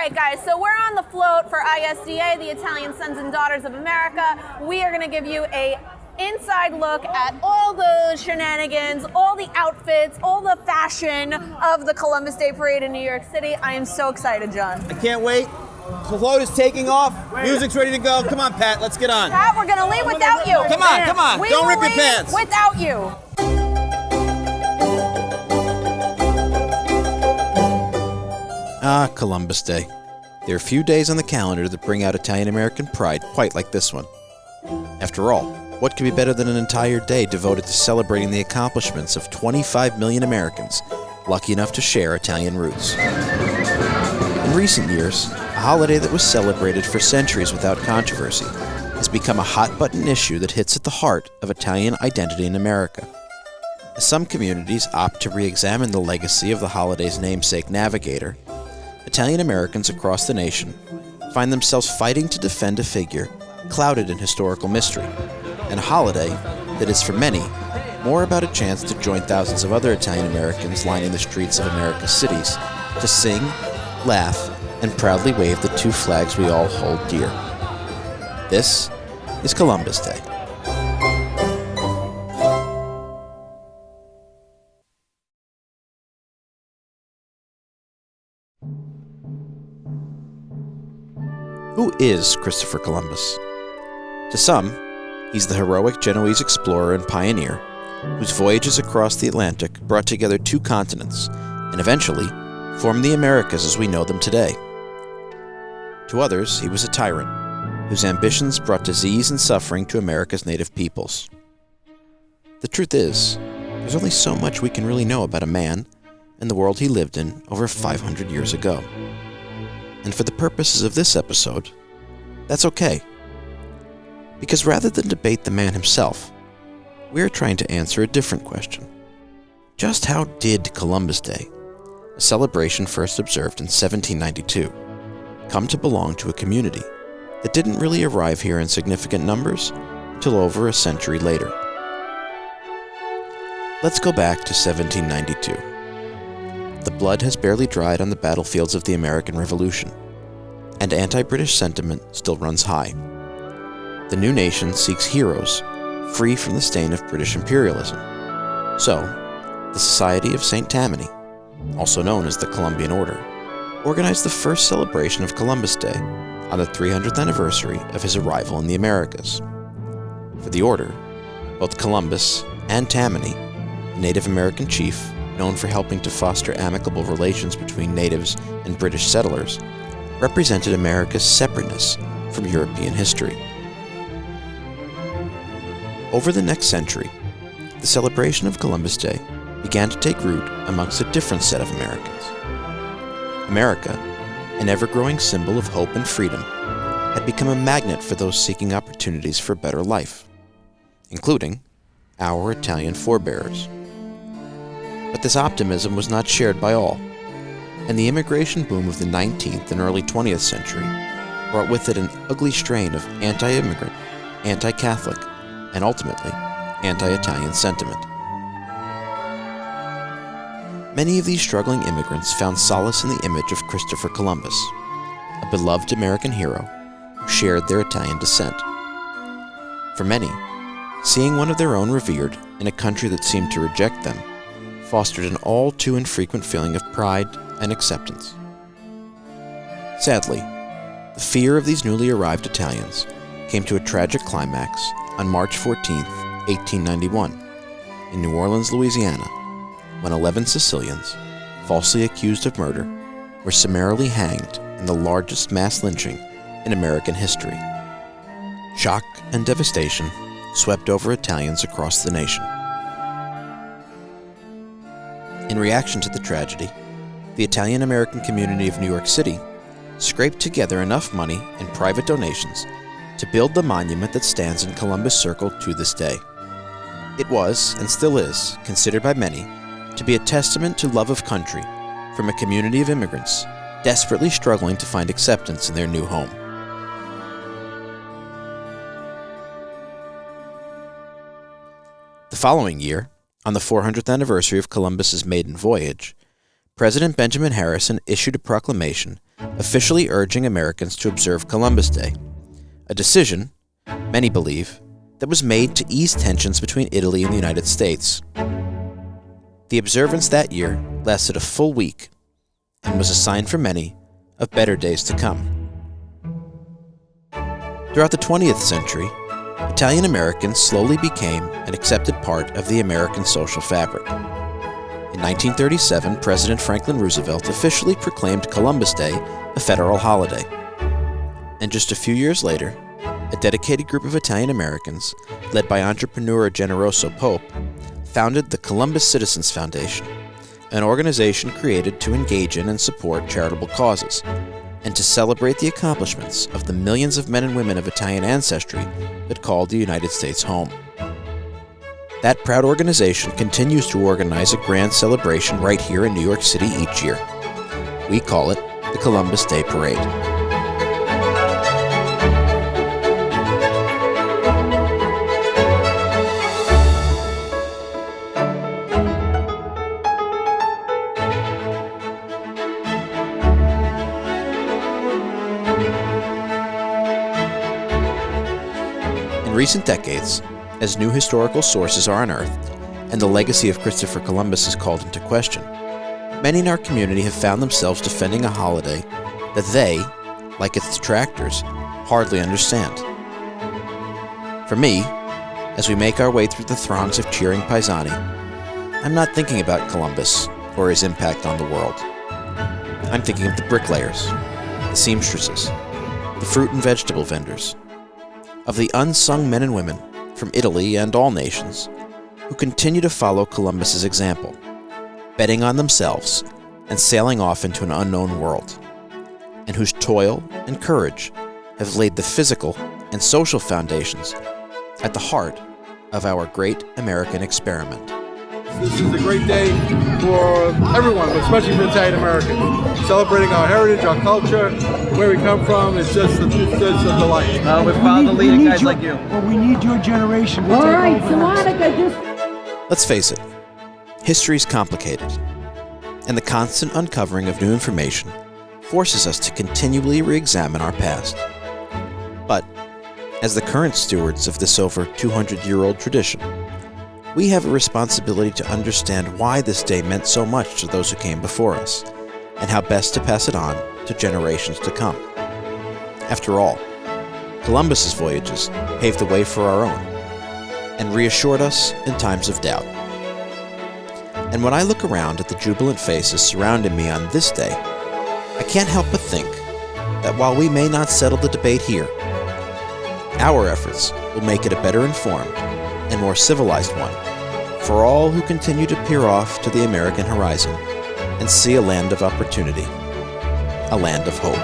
right, guys, so we're on the float for ISDA, the Italian Sons and Daughters of America. We are going to give you a inside look at all the shenanigans, all the outfits, all the fashion of the Columbus Day Parade in New York City. I am so excited, John. I can't wait. The float is taking off. Music's ready to go. Come on, Pat, let's get on. Pat, we're going to leave without you. Come on. Don't rip your pants. Without you. Columbus Day. There are few days on the calendar that bring out Italian-American pride quite like this one. After all, what could be better than an entire day devoted to celebrating the accomplishments of 25 million Americans lucky enough to share Italian roots? In recent years, a holiday that was celebrated for centuries without controversy has become a hot-button issue that hits at the heart of Italian identity in America. As some communities opt to re-examine the legacy of the holiday's namesake, navigator, Italian Americans across the nation find themselves fighting to defend a figure clouded in historical mystery, and a holiday that is for many more about a chance to join thousands of other Italian Americans lining the streets of America's cities to sing, laugh, and proudly wave the two flags we all hold dear. This is Columbus Day. Who is Christopher Columbus? To some, he's the heroic Genoese explorer and pioneer whose voyages across the Atlantic brought together two continents and eventually formed the Americas as we know them today. To others, he was a tyrant whose ambitions brought disease and suffering to America's native peoples. The truth is, there's only so much we can really know about a man and the world he lived in over 500 years ago. And for the purposes of this episode, that's okay. Because rather than debate the man himself, we're trying to answer a different question. Just how did Columbus Day, a celebration first observed in 1792, come to belong to a community that didn't really arrive here in significant numbers until over a century later? Let's go back to 1792. The blood has barely dried on the battlefields of the American Revolution, and anti-British sentiment still runs high. The new nation seeks heroes free from the stain of British imperialism. So, the Society of St. Tammany, also known as the Columbian Order, organized the first celebration of Columbus Day on the 300th anniversary of his arrival in the Americas. For the order, both Columbus and Tammany, a Native American chief known for helping to foster amicable relations between natives and British settlers, represented America's separateness from European history. Over the next century, the celebration of Columbus Day began to take root amongst a different set of Americans. America, an ever-growing symbol of hope and freedom, had become a magnet for those seeking opportunities for a better life, including our Italian forebearers. But this optimism was not shared by all, and the immigration boom of the 19th and early 20th century brought with it an ugly strain of anti-immigrant, anti-Catholic, and ultimately, anti-Italian sentiment. Many of these struggling immigrants found solace in the image of Christopher Columbus, a beloved American hero who shared their Italian descent. For many, seeing one of their own revered in a country that seemed to reject them fostered an all too infrequent feeling of pride and acceptance. Sadly, the fear of these newly arrived Italians came to a tragic climax on March 14, 1891, in New Orleans, Louisiana, when 11 Sicilians, falsely accused of murder, were summarily hanged in the largest mass lynching in American history. Shock and devastation swept over Italians across the nation. In reaction to the tragedy, the Italian-American community of New York City scraped together enough money and private donations to build the monument that stands in Columbus Circle to this day. It was, and still is, considered by many to be a testament to love of country from a community of immigrants desperately struggling to find acceptance in their new home. The following year, on the 400th anniversary of Columbus's maiden voyage, President Benjamin Harrison issued a proclamation officially urging Americans to observe Columbus Day, a decision, many believe, that was made to ease tensions between Italy and the United States. The observance that year lasted a full week and was a sign for many of better days to come. Throughout the 20th century, Italian Americans slowly became an accepted part of the American social fabric. In 1937, President Franklin Roosevelt officially proclaimed Columbus Day a federal holiday. And just a few years later, a dedicated group of Italian Americans, led by entrepreneur Generoso Pope, founded the Columbus Citizens Foundation, an organization created to engage in and support charitable causes, and to celebrate the accomplishments of the millions of men and women of Italian ancestry that called the United States home. That proud organization continues to organize a grand celebration right here in New York City each year. We call it the Columbus Day Parade. In recent decades, as new historical sources are unearthed and the legacy of Christopher Columbus is called into question, many in our community have found themselves defending a holiday that they, like its detractors, hardly understand. For me, as we make our way through the throngs of cheering Paisani, I'm not thinking about Columbus or his impact on the world. I'm thinking of the bricklayers, the seamstresses, the fruit and vegetable vendors, of the unsung men and women from Italy and all nations who continue to follow Columbus's example, betting on themselves and sailing off into an unknown world, and whose toil and courage have laid the physical and social foundations at the heart of our great American experiment. This is a great day for everyone, but especially for Italian Americans. Celebrating our heritage, our culture, where we come from. It's just a delight. We follow the leading guys like you. Well, we need your generation to All take right, over so next. Monica, just Let's face it, history's complicated, and the constant uncovering of new information forces us to continually re-examine our past. But, as the current stewards of this over 200-year-old tradition, we have a responsibility to understand why this day meant so much to those who came before us, and how best to pass it on to generations to come. After all, Columbus's voyages paved the way for our own, and reassured us in times of doubt. And when I look around at the jubilant faces surrounding me on this day, I can't help but think that while we may not settle the debate here, our efforts will make it a better informed and more civilized one for all who continue to peer off to the American horizon and see a land of opportunity, a land of hope.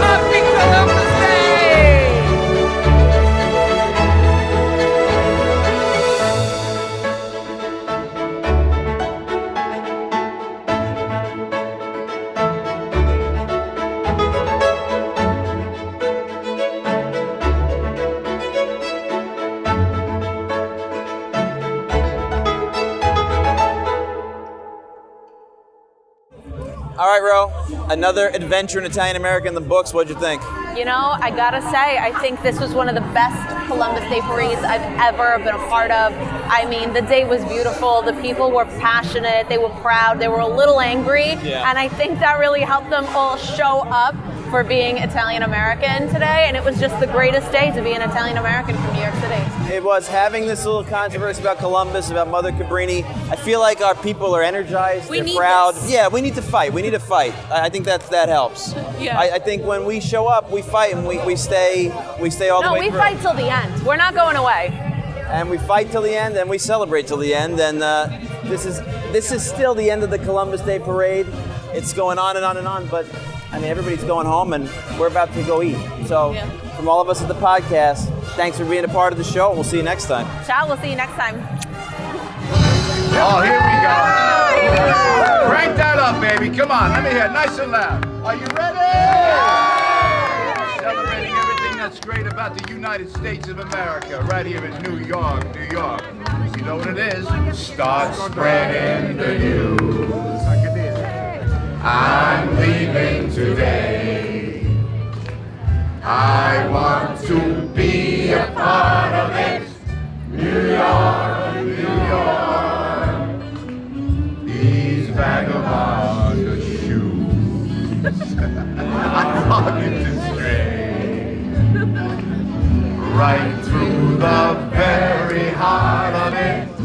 Happy Columbus Day! All right, Ro. Another adventure in Italian America in the books. What'd you think? You know, I gotta say, I think this was one of the best Columbus Day parades I've ever been a part of. I mean, the day was beautiful. The people were passionate. They were proud. They were a little angry. Yeah. And I think that really helped them all show up for being Italian American today. And it was just the greatest day to be an Italian American from New York City. It was having this little controversy about Columbus, about Mother Cabrini. I feel like our people are energized. We They're need proud. this. Yeah, we need to fight. We need to fight. I think that helps. Yeah. I think when we show up, we fight and we stay all the No, way we through. fight till the end. We're not going away. And we fight till the end, and we celebrate till the end. And this is still the end of the Columbus Day Parade. It's going on and on and on, but I mean, everybody's going home, and we're about to go eat. So, Yeah. from all of us at the podcast, thanks for being a part of the show. We'll see you next time. Ciao, we'll see you next time. Oh, here we go. Crank that up, baby. Come on, let me hear it nice and loud. Are you ready? about the United States of America, right here in New York, New York. You know what it is? Start spreading the news. I'm leaving today. I want to be a part of it. New York, New York. These vagabonds are shoes. I'm walking to stray right through the very heart of it.